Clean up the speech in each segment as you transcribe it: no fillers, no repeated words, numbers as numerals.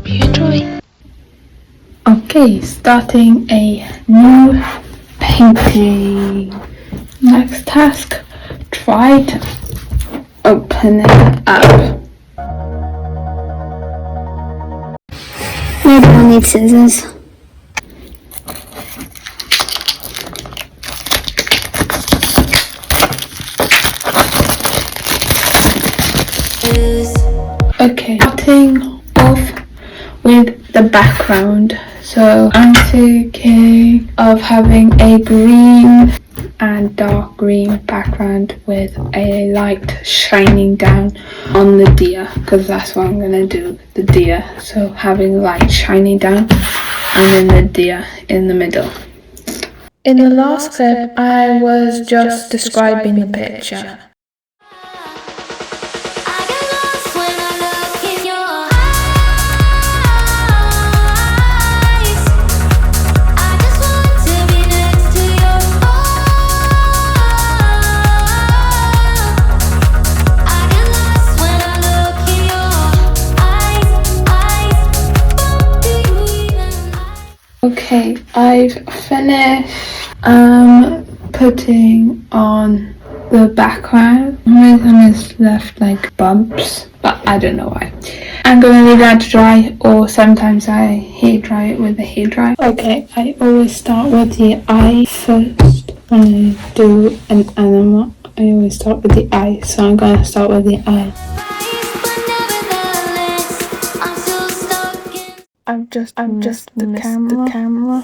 Hope you enjoy. Okay, starting a new painting. Next task, try to open it up. Maybe I'll need scissors. Okay, starting off with the background. So I'm thinking of having a green and dark green background with a light shining down on the deer, because that's what I'm gonna do, the deer. So having light shining down and then the deer in the middle. In the last clip, I was just describing the picture. Okay, I've finished putting on the background. Some is left like bumps, but I don't know why. I'm gonna leave that to dry, or sometimes I hair dry it with a hairdryer. Okay, I always start with the eye first. When I do an animal, I always start with the eye, so I'm gonna start with the eye. I've just the camera.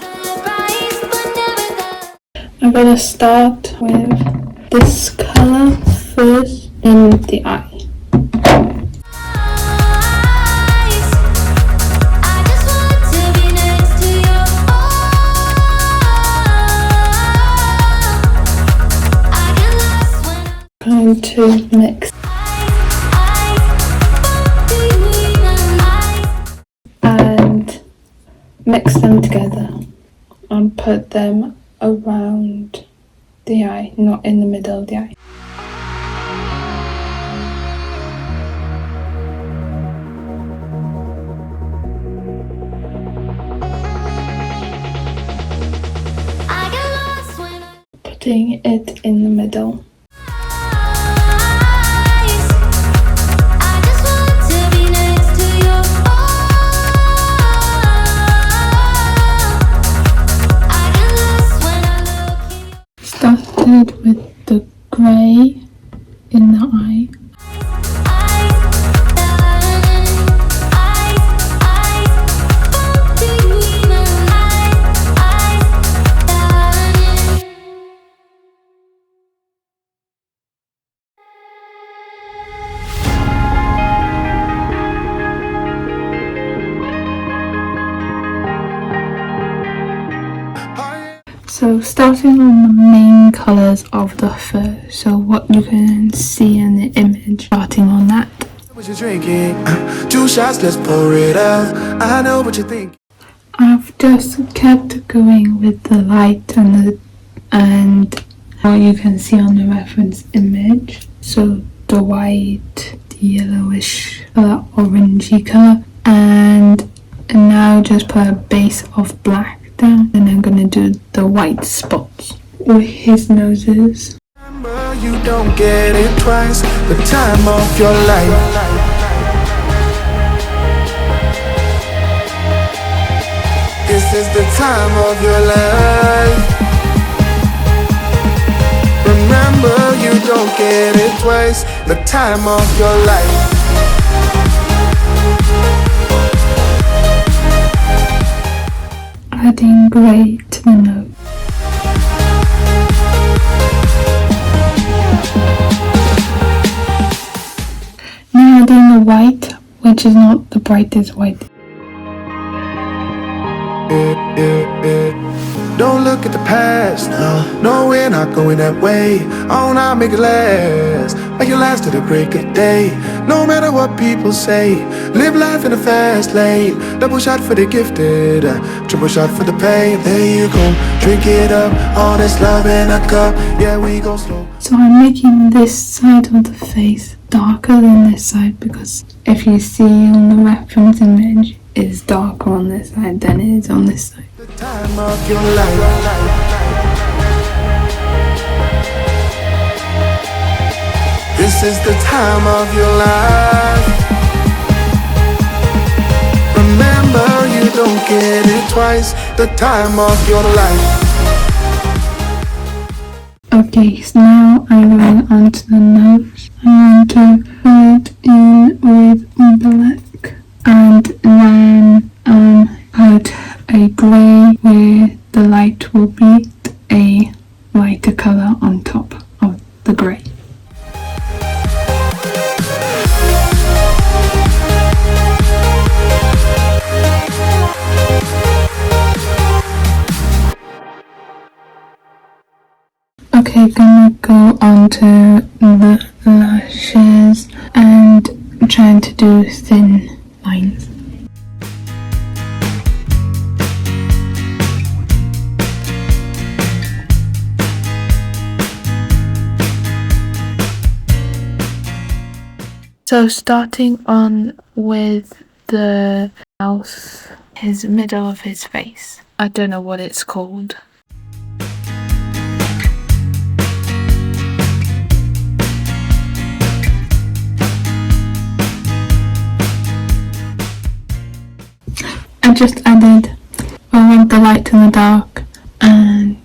I'm gonna start with this color first in the eye. Going to mix and mix them together and put them around the eye, not in the middle of the eye. Putting it in the middle. Started with the grey in the eye. So starting on the main colours of the fur, so what you can see in the image, starting on that. What you drinking? 2 shots, let's pour it out. I know what you think. I've just kept going with the light and what you can see on the reference image. So the white, the yellowish colour, orangey colour, and now just put a base of black down, and I'm gonna do the white spots with his noses. Remember, you don't get it twice. The time of your life. This is the time of your life. Remember, you don't get it twice. The time of your life. Adding grey to the nose. Now adding the white, which is not the brightest white. Don't look at the past, no, we're not going that way. Oh, now make it last, make it last to the break of day. No matter what people say, live life in a fast lane. Double shot for the gifted, triple shot for the pain. There you go, drink it up, all this love in a cup. Yeah, we go slow. So I'm making this side of the face darker than this side, because if you see on the reference image, is darker on this side than it is on this side. The time of your life. This is the time of your life. Remember, you don't get it twice. The time of your life. Okay, so now I'm going on to the nose. I'm going to fill it in with black and then put a grey where the light will be a lighter colour on top of the grey. Okay, gonna go on to the lashes and trying to do thin lines. So starting on with the mouth, his middle of his face. I don't know what it's called. I just added, I want the light and the dark and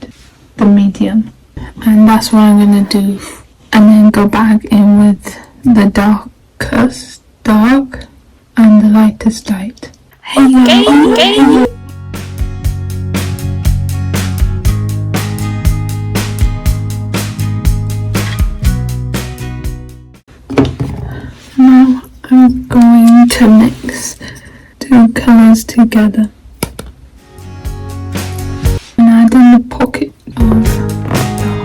the medium, and that's what I'm going to do, and then go back in with the darkest dark and the lightest light. Hey, now I'm going to mix two colours together and add in the pocket of dark.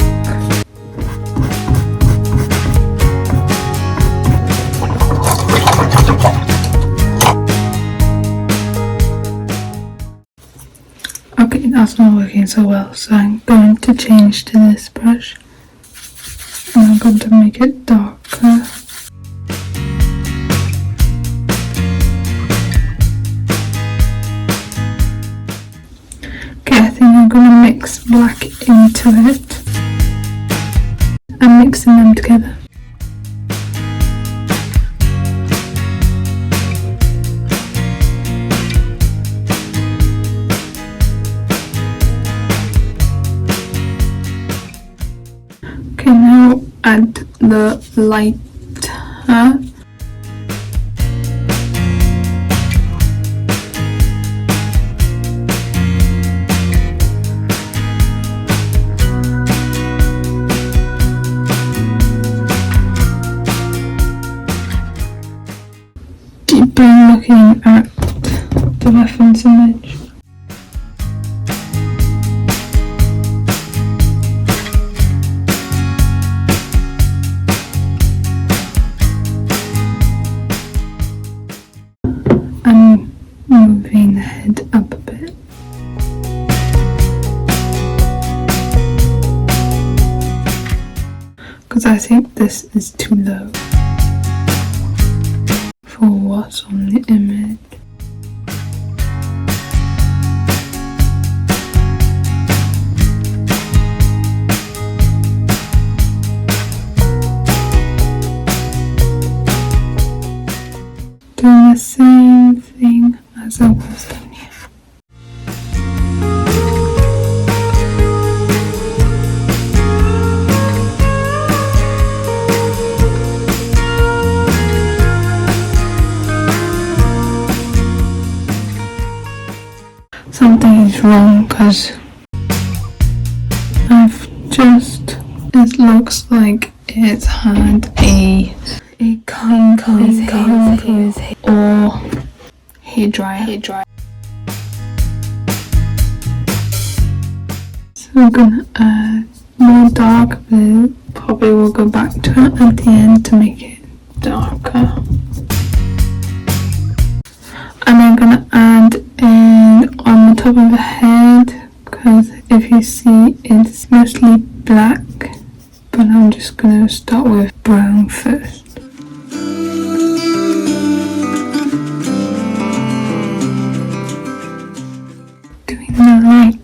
Okay, that's not working so well, so I'm going to change to this brush and I'm going to make it darker. I'm going to mix black into it and mixing them together. Okay, now add the lighter. Been looking at the reference image. I'm moving the head up a bit. Because I think this is too low for what's on the image. Doing the same thing as I was down here. Something is wrong because it looks like it's had a comb for his hair or hair dryer. So I'm gonna add more dark blue. Probably will go back to it at the end to make it darker. And I'm gonna add in on the top of the head, because if you see it's mostly black, but I'm just gonna start with brown first. the light.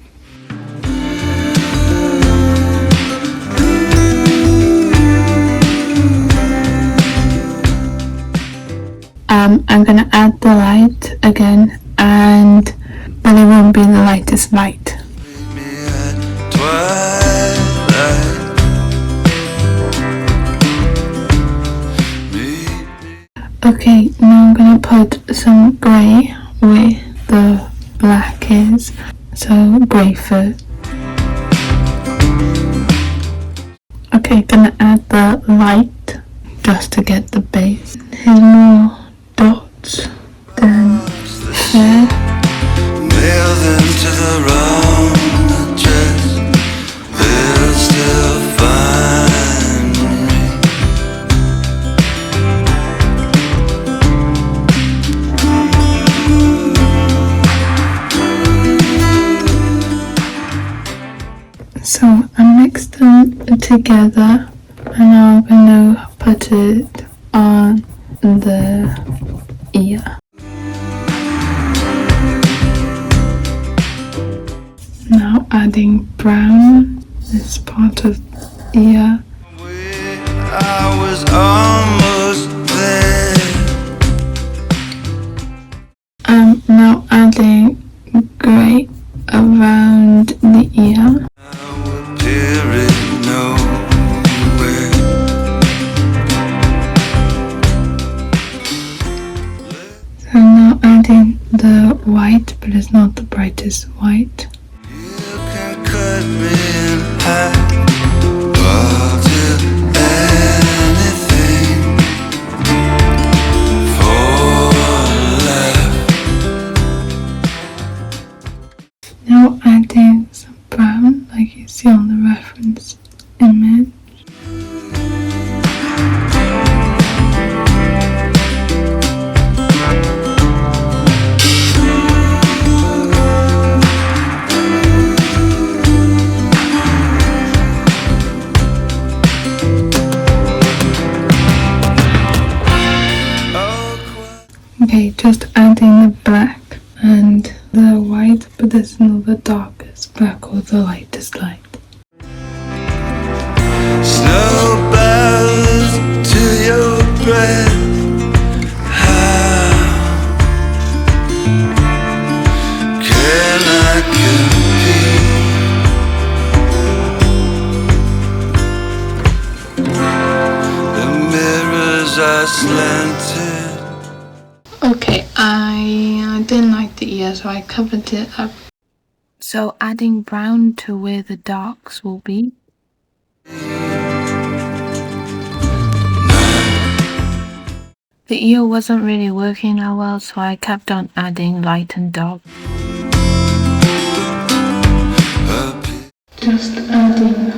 I'm gonna add the light again, but it won't be the lightest light. Okay, now I'm gonna put some grey where the black is, so grey first. Okay, gonna add the light just to get the base. Here's more dots than here. Nail them to the round dress, they'll still find me. So I mixed them together and now I'm gonna put it on the ear. Now adding brown, this part of ear. I was almost there. Now adding grey around the ear. I would appear it nowhere. So now adding the white, but it's not the brightest white. You can cut me in half, I'll do anything for a laugh. Now adding some brown, like you see on the reference image. Okay, just adding the black and the white, but this is not the darkest black or the lightest light. Snowballs to your breath. How can I compete? The mirrors are slanted. Okay, I didn't like the ear, so I covered it up. So adding brown to where the darks will be. The ear wasn't really working that well, so I kept on adding light and dark. Just adding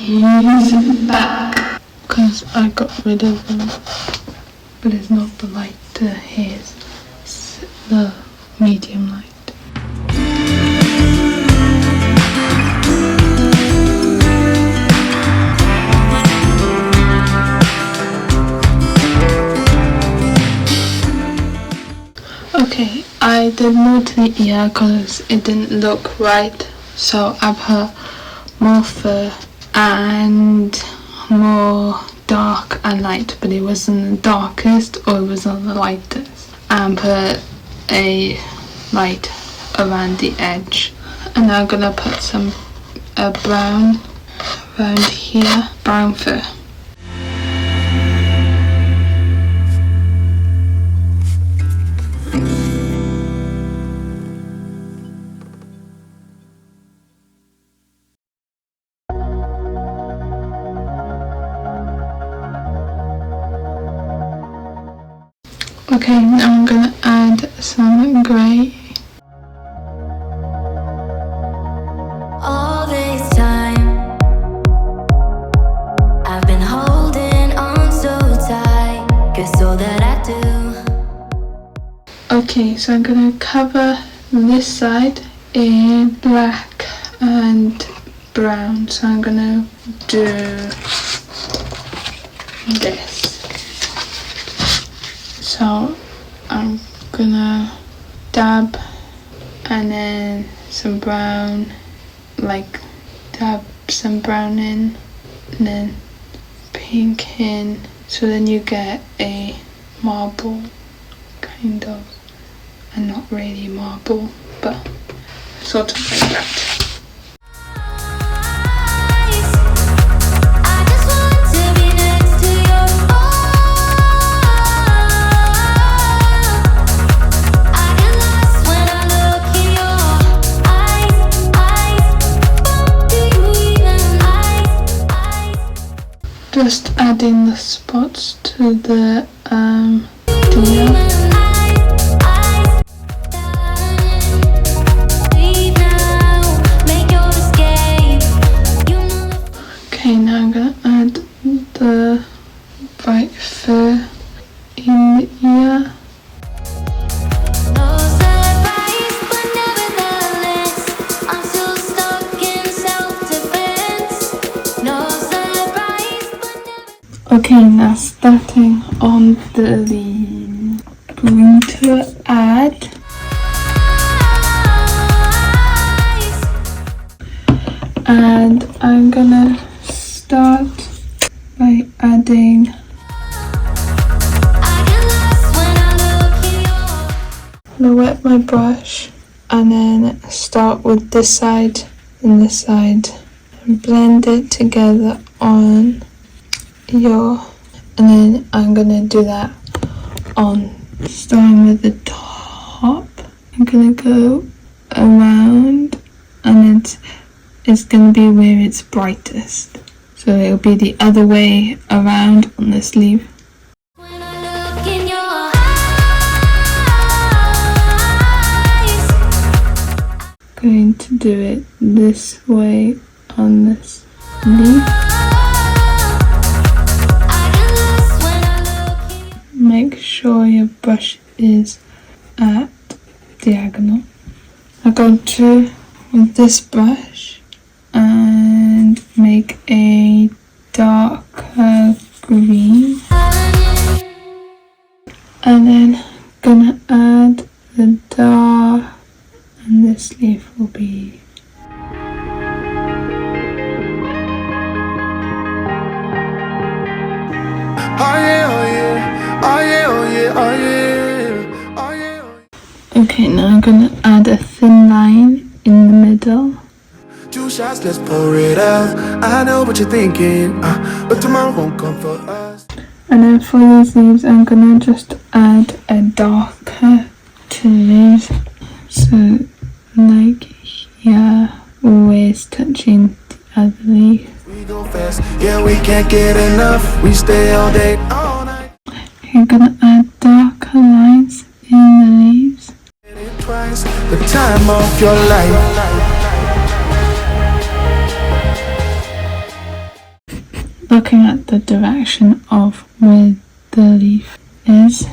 his back, because I got rid of them, but it's not the light hairs, it's the medium light. Okay, I did more to the ear because it didn't look right, so I put more fur and more dark and light, but it wasn't the darkest or it wasn't the lightest, and put a light around the edge. And now I'm gonna put some brown around here, brown fur. Okay, now I'm gonna add some grey. All this time I've been holding on so tight, 'cause all that I do. Okay, so I'm gonna cover this side in black and brown. So I'm gonna do this. So I'm gonna dab and then some brown, like dab some brown in, and then pink in, so then you get a marble, kind of, and not really marble, but sort of like that. I just want to be next to your I get lost when I look in your eyes. Do you even Just adding the spots to the deal. Okay, now I'm gonna add the bright fur in the ear. No surprise, but nevertheless, I'm still stuck in self-defense. No surprise, but never. Okay, now starting on the leaf. Going to add and I'm gonna start by adding I get lost when I look in your I'm gonna wet my brush and then start with this side and this side and blend it together on your, and then I'm gonna do that on starting with the top. I'm gonna go around and it's gonna be where it's brightest, so it'll be the other way around on the sleeve. when I look in your eyes. Going to do it this way on this sleeve. I get lost when I look in your Make sure your brush is at diagonal. I'm going to, with this brush, and make a darker green, and then gonna add the dark, and this leaf will be Oh yeah, oh yeah, oh yeah, oh yeah, oh yeah, oh yeah, oh yeah. okay. Now I'm gonna add a thin line in the middle. 2 shots, let's pour it out. I know what you're thinking, but tomorrow won't come for us. And then for these leaves, I'm gonna just add a darker to these. So, like here, always touching the other leaf. We go fast, yeah, we can't get enough. We stay all day, all night. You're gonna add darker lines in the leaves. Did it twice, the time of your life. Looking at the direction of where the leaf is,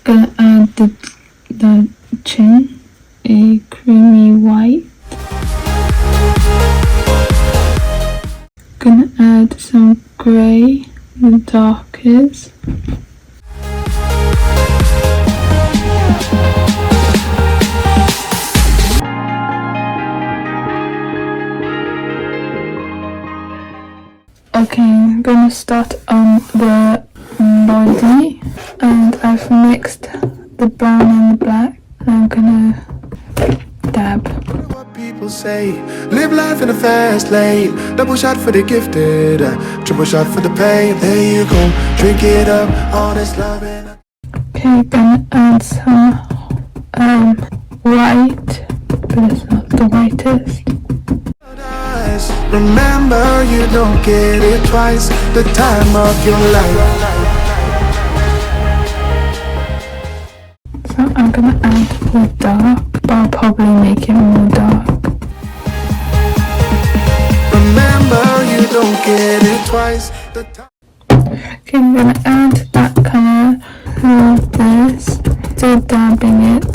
gonna add the chin, a creamy white. Gonna add some grey, the darkest. Okay, I'm gonna start on the body, and I've mixed the brown and the black. I'm gonna dab. What people say, live life in a fast lane. Double shot for the gifted, triple shot for the pain. There you go, drink it up, all this love and Okay, gonna add some white, but it's not the whitest. eyes. Remember, you don't get it twice, the time of your life. So I'm gonna add the dark, but I'll probably make it more dark. Remember, you don't get it twice, the time. Okay, I'm gonna add that colour to this, still dabbing it.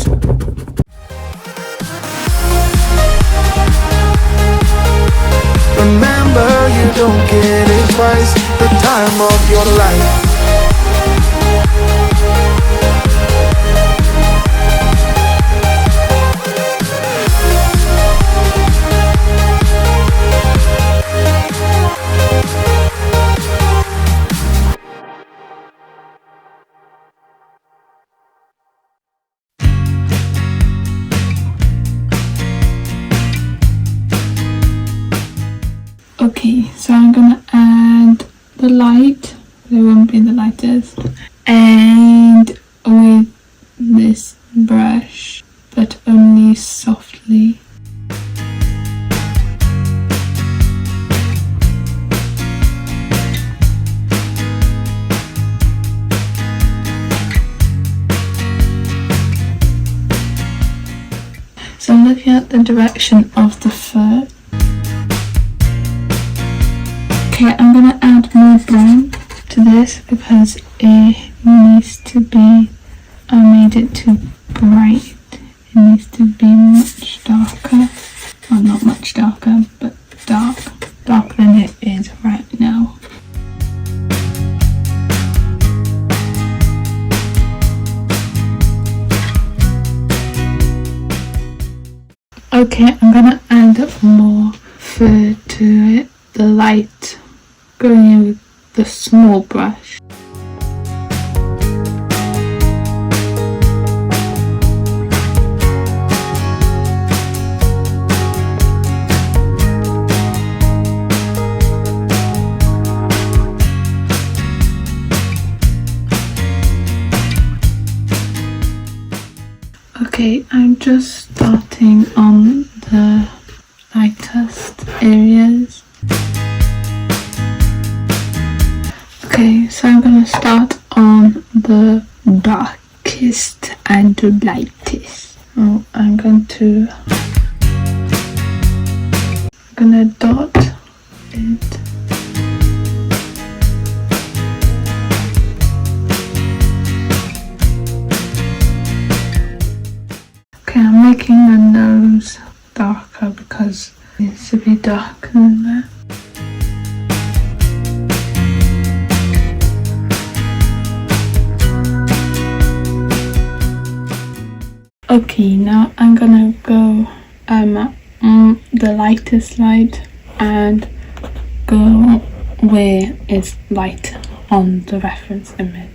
Remember, you don't get it twice, the time of your life. Okay, so I'm gonna add the light. There won't be the lighters. And with this brush, but only softly. So I'm looking at the direction of the foot. Okay, I'm gonna add more brown to this because it needs to be, I made it too bright. It needs to be much darker. Well, not much darker, but darker than it is right now. Okay, I'm gonna add more fur to it, the light, going in with the small brush. Okay, I'm just starting on the lightest areas. Okay, so I'm gonna start on the darkest and the lightest. Oh, I'm gonna dot it. Okay, I'm making the nose darker because it needs to be darker than that. Okay, now I'm gonna go the lightest light and go where it's light on the reference image.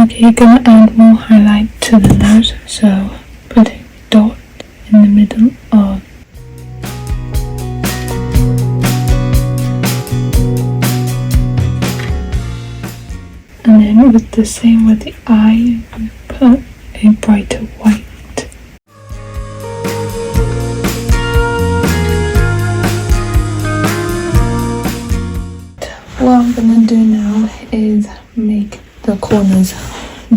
Okay, you're gonna add more highlight to the nose, so put a dot in the middle of. And then with the same with the eye, I'm gonna put a brighter white. What I'm gonna do now is make the corners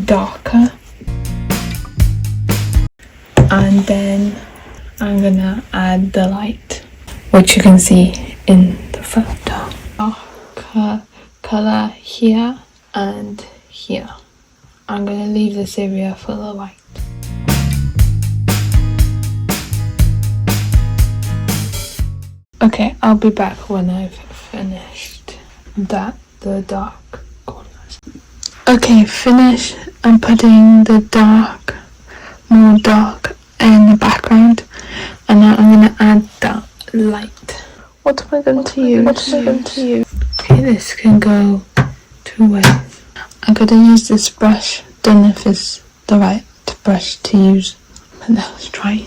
darker, and then I'm gonna add the light, which you can see in the photo. Darker color here and here. I'm gonna leave this area for the light. Okay, I'll be back when I've finished the dark corners. Okay, finish. I'm putting the more dark in the background, and now I'm gonna add the light. What am I going to use? Okay, this can go two ways. I'm gonna use this brush. Don't know if it's the right brush to use, but let's try.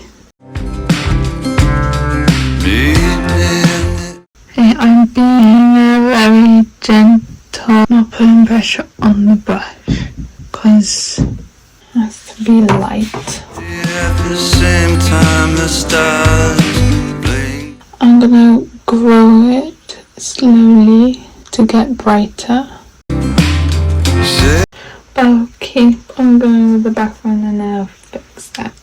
Okay, I'm being very gentle, not putting pressure on the brush, because it has to be light. At the same time the stars blink. I'm gonna grow it slowly to get brighter. Okay, I'm going with the background and I'll fix that.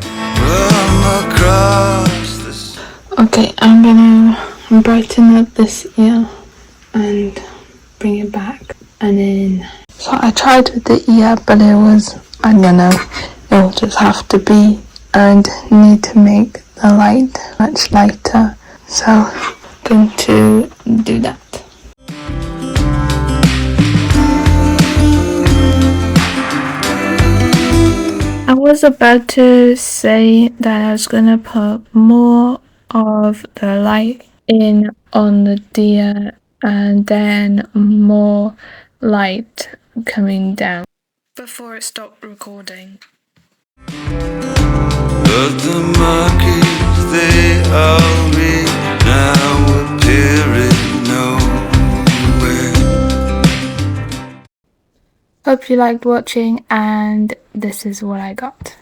From across the Okay, I'm gonna brighten up this ear and bring it back, and then so I tried with the ear, but I don't know, it will just have to be, and need to make the light much lighter, so I'm going to do that. was about to say that I was gonna put more of the light in on the deer and then more light coming down before it stopped recording. But the monkeys, they all meet now appearing nowhere. Hope you liked watching, and this is what I got.